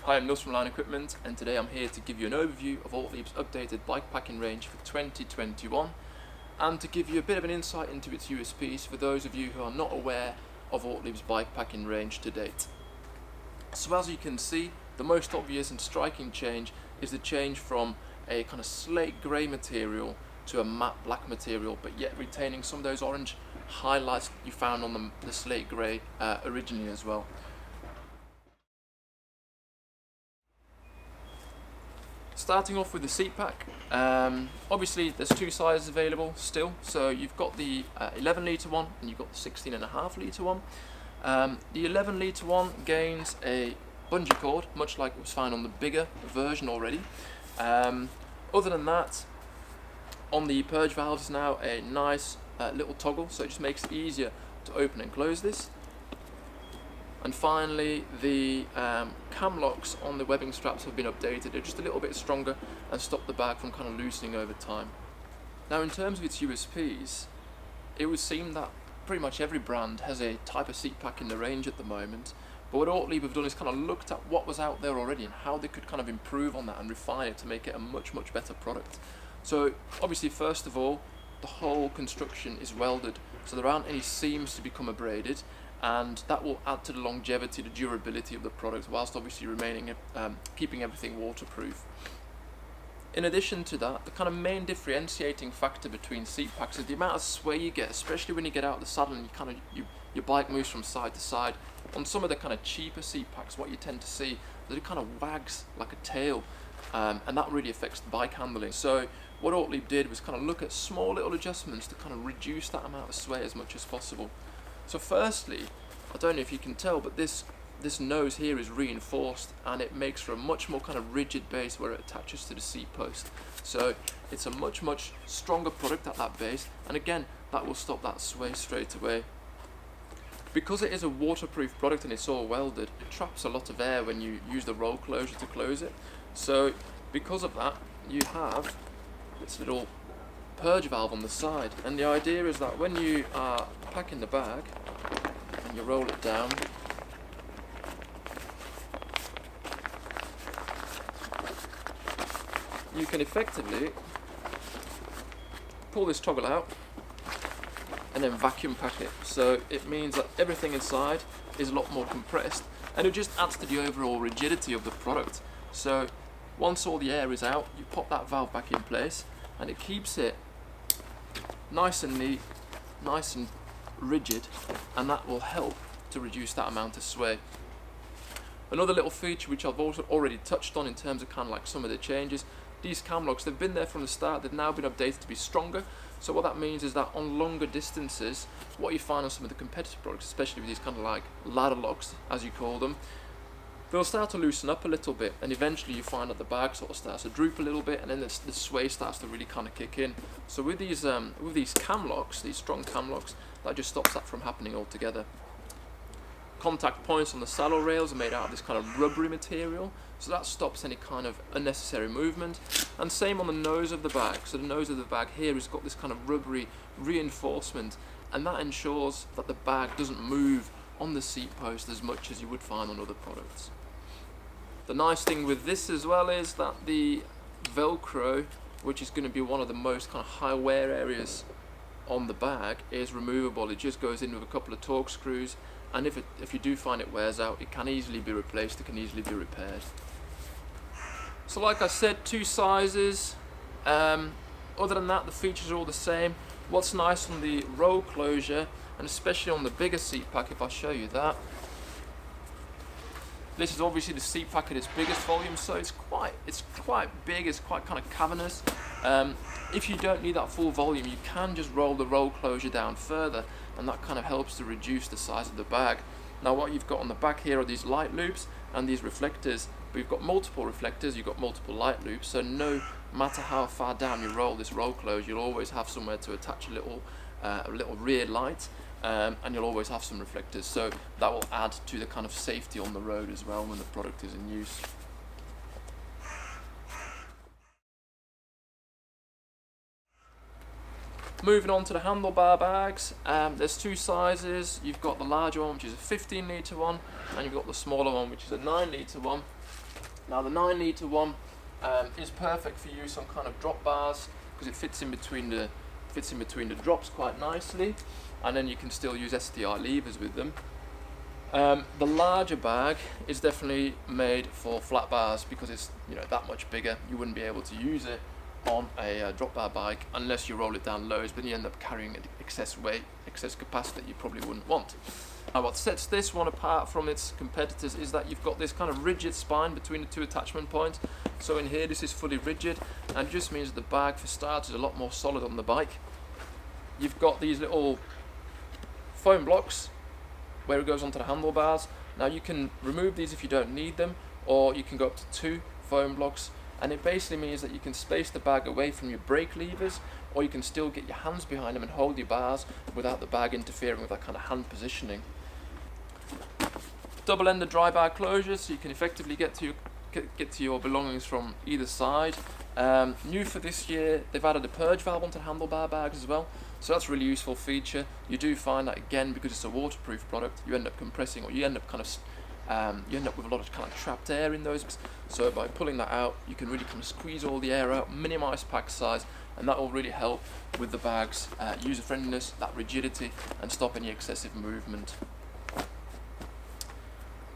Hi, I'm Nils from Line Equipment, and today I'm here to give you an overview of Ortlieb's updated bikepacking range for 2021 and to give you a bit of an insight into its USPs for those of you who are not aware of Ortlieb's bikepacking range to date. So as you can see, the most obvious and striking change is the change from a kind of slate grey material to a matte black material, but yet retaining some of those orange highlights you found on the slate grey originally as well. Starting off with the seat pack, obviously there's two sizes available still, so you've got the 11 litre one and you've got the 16.5 litre one. The 11 litre one gains a bungee cord, much like it was found on the bigger version already. Other than that, on the purge valves is now a nice little toggle, so it just makes it easier to open and close this. And finally, the cam locks on the webbing straps have been updated. They're just a little bit stronger and stop the bag from kind of loosening over time. Now, in terms of its USPs, it would seem that pretty much every brand has a type of seat pack in the range at the moment. But what Ortlieb have done is kind of looked at what was out there already and how they could kind of improve on that and refine it to make it a much better product. So obviously, first of all, the whole construction is welded, so there aren't any seams to become abraded, and that will add to the longevity, the durability of the product, whilst obviously remaining keeping everything waterproof. In addition to that, the kind of main differentiating factor between seat packs is the amount of sway you get, especially when you get out of the saddle and your bike moves from side to side. On some of the kind of cheaper seat packs, what you tend to see is that it kind of wags like a tail, and that really affects the bike handling. So what Ortlieb did was kind of look at small little adjustments to kind of reduce that amount of sway as much as possible. So firstly, I don't know if you can tell, but this nose here is reinforced, and it makes for a much more kind of rigid base where it attaches to the seat post. So it's a much stronger product at that base, and again, that will stop that sway straight away. Because it is a waterproof product and it's all welded, it traps a lot of air when you use the roll closure to close it. So because of that, you have this little purge valve on the side, and the idea is that when you are packing the bag and you roll it down, you can effectively pull this toggle out and then vacuum pack it. So it means that everything inside is a lot more compressed, and it just adds to the overall rigidity of the product. So once all the air is out, you pop that valve back in place and it keeps it nice and neat, nice and rigid, and that will help to reduce that amount of sway. Another little feature which I've also already touched on in terms of kind of like some of the changes, these cam locks, they've been there from the start, they've now been updated to be stronger. So what that means is that on longer distances, what you find on some of the competitive products, especially with these kind of like ladder locks, as you call them, they'll start to loosen up a little bit, and eventually you find that the bag sort of starts to droop a little bit, and then the sway starts to really kind of kick in. So with these cam locks, these strong cam locks, that just stops that from happening altogether. Contact points on the saddle rails are made out of this kind of rubbery material, so that stops any kind of unnecessary movement. And same on the nose of the bag. So the nose of the bag here has got this kind of rubbery reinforcement, and that ensures that the bag doesn't move on the seat post as much as you would find on other products. The nice thing with this as well is that the Velcro, which is going to be one of the most kind of high wear areas on the bag, is removable. It just goes in with a couple of torque screws, and if you do find it wears out, it can easily be replaced, it can easily be repaired. So like I said, two sizes. Other than that, the features are all the same. What's nice on the roll closure, and especially on the bigger seat pack, if I show you that, this is obviously the seat pack at its biggest volume, so it's quite big, it's quite kind of cavernous. If you don't need that full volume, you can just roll the roll closure down further, and that kind of helps to reduce the size of the bag. Now what you've got on the back here are these light loops and these reflectors, but you've got multiple reflectors, you've got multiple light loops, so no matter how far down you roll this roll closure, you'll always have somewhere to attach a little rear light, and you'll always have some reflectors, so that will add to the kind of safety on the road as well when the product is in use. Moving on to the handlebar bags, there's two sizes. You've got the larger one, which is a 15 litre one, and you've got the smaller one, which is a 9 litre one. Now the 9 litre one is perfect for use on kind of drop bars because it fits in between the drops quite nicely, and then you can still use SDI levers with them. The larger bag is definitely made for flat bars because it's that much bigger. You wouldn't be able to use it on a drop bar bike unless you roll it down loads, but you end up carrying excess weight, excess capacity that you probably wouldn't want. Now what sets this one apart from its competitors is that you've got this kind of rigid spine between the two attachment points. So in here this is fully rigid, and it just means that the bag for starters is a lot more solid on the bike. You've got these little foam blocks where it goes onto the handlebars. Now you can remove these if you don't need them, or you can go up to 2 foam blocks, and it basically means that you can space the bag away from your brake levers, or you can still get your hands behind them and hold your bars without the bag interfering with that kind of hand positioning. Double-ended dry bar closures, so you can effectively get to your belongings from either side. New for this year, they've added a purge valve onto the handlebar bags as well, so that's a really useful feature. You do find that again, because it's a waterproof product, you end up compressing, or you end up with a lot of kind of trapped air in those. So by pulling that out, you can really kind of squeeze all the air out, minimize pack size, and that will really help with the bag's user friendliness, that rigidity, and stop any excessive movement.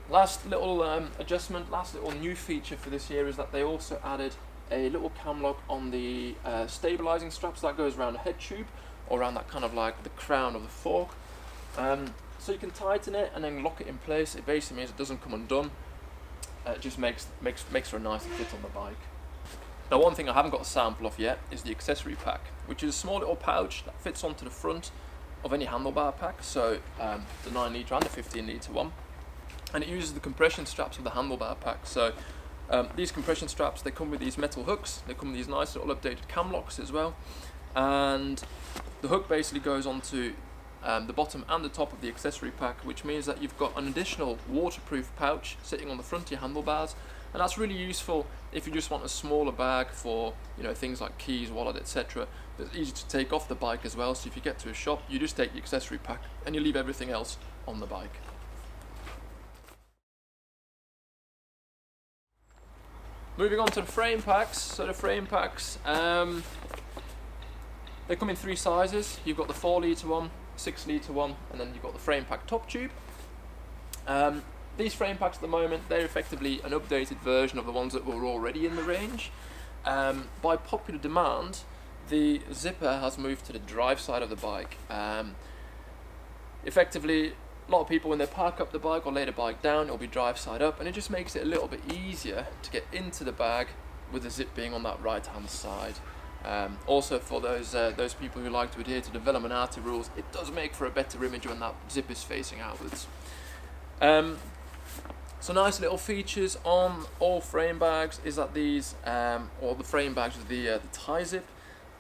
Last little adjustment, last little new feature for this year is that they also added a little cam lock on the stabilizing straps that goes around the head tube, or around that kind of like the crown of the fork. So you can tighten it and then lock it in place. It basically means it doesn't come undone. It just makes for a nice fit on the bike. Now one thing I haven't got a sample of yet is the Accessory-Pack, which is a small little pouch that fits onto the front of any Handlebar-Pack, so the 9 litre and the 15 litre one. And it uses the compression straps of the Handlebar-Pack. So these compression straps, they come with these metal hooks, they come with these nice little updated cam locks as well, and the hook basically goes onto the bottom and the top of the Accessory-Pack, which means that you've got an additional waterproof pouch sitting on the front of your handlebars, and that's really useful if you just want a smaller bag for things like keys, wallet, etc. But it's easy to take off the bike as well, so if you get to a shop, you just take the Accessory-Pack and you leave everything else on the bike. Moving on to the frame packs. So the frame packs, they come in 3 sizes. You've got the 4 litre one, 6 litre one, and then you've got the frame pack top tube. These frame packs at the moment, they're effectively an updated version of the ones that were already in the range. By popular demand, the zipper has moved to the drive side of the bike. Effectively, a lot of people, when they park up the bike or lay the bike down, it'll be drive side up, and it just makes it a little bit easier to get into the bag with the zip being on that right hand side. Also for those people who like to adhere to the Velominati rules, it does make for a better image when that zip is facing outwards. So nice little features on all frame bags is that these, or the frame bags with the tie zip,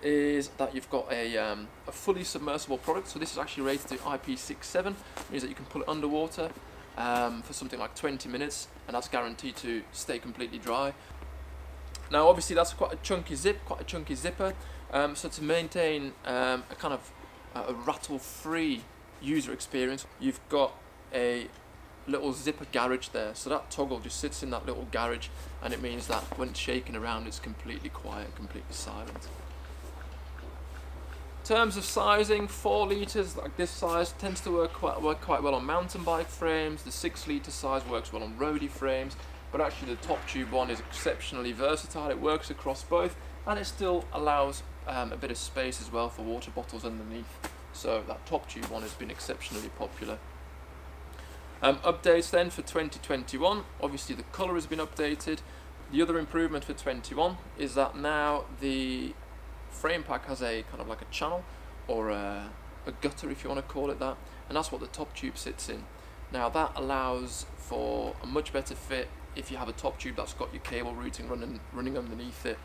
is that you've got a fully submersible product. So this is actually rated to IP67, means that you can pull it underwater for something like 20 minutes, and that's guaranteed to stay completely dry. Now obviously that's quite a chunky zipper, so to maintain a kind of a rattle-free user experience, you've got a little zipper garage there, so that toggle just sits in that little garage, and it means that when it's shaking around it's completely quiet, completely silent. In terms of sizing, 4 litres like this size tends to work quite well on mountain bike frames. The 6 litre size works well on roadie frames, but actually the top tube one is exceptionally versatile. It works across both, and it still allows a bit of space as well for water bottles underneath. So that top tube one has been exceptionally popular. Updates then for 2021, obviously the colour has been updated. The other improvement for 21 is that now the frame pack has a kind of like a channel, or a gutter if you want to call it that, and that's what the top tube sits in. Now that allows for a much better fit if you have a top tube that's got your cable routing running underneath it,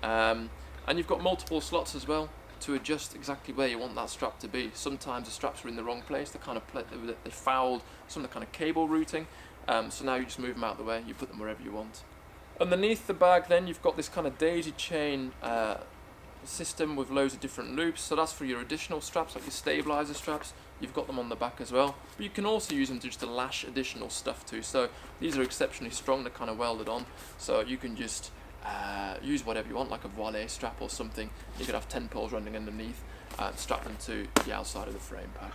and you've got multiple slots as well to adjust exactly where you want that strap to be. Sometimes the straps are in the wrong place, they fouled some of the kind of cable routing, so now you just move them out of the way, you put them wherever you want. Underneath the bag then you've got this kind of daisy chain system with loads of different loops, so that's for your additional straps like your stabilizer straps. you've got them on the back as well, but you can also use them to just to lash additional stuff to. So these are exceptionally strong, they're kind of welded on, so you can just use whatever you want, like a voile strap or something. You could have 10 poles running underneath, strap them to the outside of the frame pack.